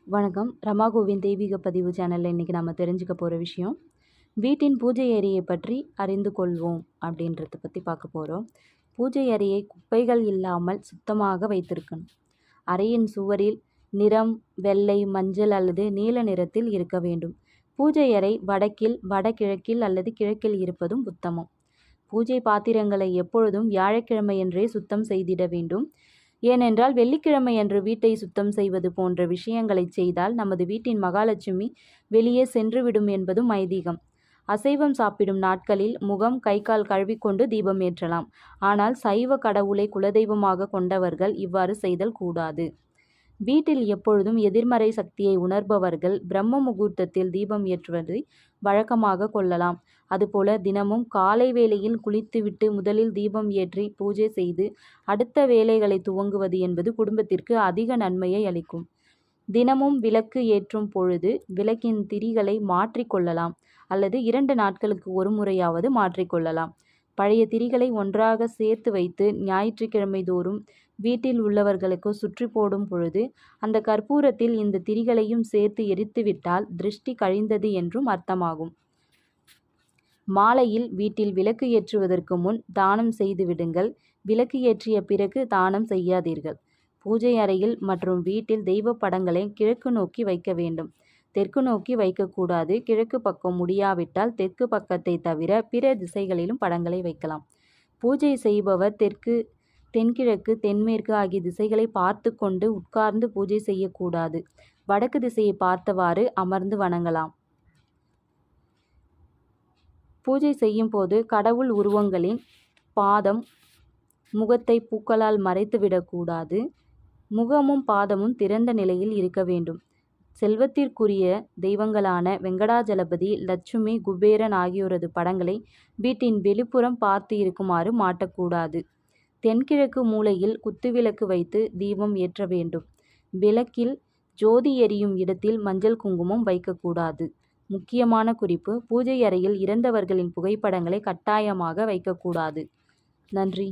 வணக்கம். ரமாகோவின் தெய்வீக பதிவு சேனலில் இன்றைக்கி நம்ம தெரிஞ்சுக்க போகிற விஷயம், வீட்டின் பூஜை அறையை பற்றி அறிந்து கொள்வோம் அப்படின்றத பற்றி பார்க்க போகிறோம். பூஜை அறையை குப்பைகள் இல்லாமல் சுத்தமாக வைத்திருக்கணும். அறையின் சுவரில் நிறம் வெள்ளை, மஞ்சள் அல்லது நீல நிறத்தில் இருக்க வேண்டும். பூஜை அறை வடக்கில், வடகிழக்கில் அல்லது கிழக்கில் இருப்பதும் உத்தமம். பூஜை பாத்திரங்களை எப்பொழுதும் வியாழக்கிழமையன்றே சுத்தம் செய்திட வேண்டும். ஏனென்றால் வெள்ளிக்கிழமை அன்று வீட்டை சுத்தம் செய்வது போன்ற விஷயங்களை செய்தால் நமது வீட்டின் மகாலட்சுமி வெளியே சென்றுவிடும் என்பதும் ஐதீகம். அசைவம் சாப்பிடும் நாட்களில் முகம், கை, கால் கழுவிக்கொண்டு தீபம் ஏற்றலாம். ஆனால் சைவ கடவுளை குலதெய்வமாக கொண்டவர்கள் இவ்வாறு செய்தல் கூடாது. வீட்டில் எப்பொழுதும் எதிர்மறை சக்தியை உணர்பவர்கள் பிரம்ம முகூர்த்தத்தில் தீபம் ஏற்றுவதை வழக்கமாக கொள்ளலாம். அதுபோல தினமும் காலை வேளையில் குளித்துவிட்டு முதலில் தீபம் ஏற்றி பூஜை செய்து அடுத்த வேலைகளை துவங்குவது என்பது குடும்பத்திற்கு அதிக நன்மையை அளிக்கும். தினமும் விளக்கு ஏற்றும் பொழுது விளக்கின் திரிகளை மாற்றிக்கொள்ளலாம் அல்லது 2 நாட்களுக்கு ஒரு முறையாவது மாற்றிக்கொள்ளலாம். பழைய திரிகளை ஒன்றாக சேர்த்து வைத்து ஞாயிற்றுக்கிழமை தோறும் வீட்டில் உள்ளவர்களுக்கு சுற்றி போடும் பொழுது அந்த கற்பூரத்தில் இந்த திரிகளையும் சேர்த்து எரித்துவிட்டால் திருஷ்டி கழிந்தது என்றும் அர்த்தமாகும். மாலையில் வீட்டில் விளக்கு ஏற்றுவதற்கு முன் தானம் செய்து விடுங்கள். விளக்கு ஏற்றிய பிறகு தானம் செய்யாதீர்கள். பூஜை அறையில் மற்றும் வீட்டில் தெய்வ படங்களை கிழக்கு நோக்கி வைக்க வேண்டும். தெற்கு நோக்கி வைக்கக்கூடாது. கிழக்கு பக்கம் முடியாவிட்டால் தெற்கு பக்கத்தை தவிர பிற திசைகளிலும் படங்களை வைக்கலாம். பூஜை செய்பவர் தெற்கு, தென்கிழக்கு, தென்மேற்கு ஆகிய திசைகளை பார்த்து கொண்டு உட்கார்ந்து பூஜை செய்யக்கூடாது. வடக்கு திசையை பார்த்தவாறு அமர்ந்து வணங்கலாம். பூஜை செய்யும் போது கடவுள் உருவங்களின் பாதம், முகத்தை பூக்களால் மறைத்துவிடக்கூடாது. முகமும் பாதமும் திறந்த நிலையில் இருக்க வேண்டும். செல்வத்திற்குரிய தெய்வங்களான வெங்கடாஜலபதி, லட்சுமி, குபேரன் ஆகியோரது படங்களை வீட்டின் வெளிப்புறம் பார்த்து இருக்குமாறு மாட்டக்கூடாது. தென்கிழக்கு மூலையில் குத்துவிளக்கு வைத்து தீபம் ஏற்ற வேண்டும். விளக்கில் ஜோதி எரியும் இடத்தில் மஞ்சள் குங்குமம் வைக்கக்கூடாது. முக்கியமான குறிப்பு: பூஜை அறையில் இறந்தவர்களின் புகைப்படங்களை கட்டாயமாக வைக்கக்கூடாது. நன்றி.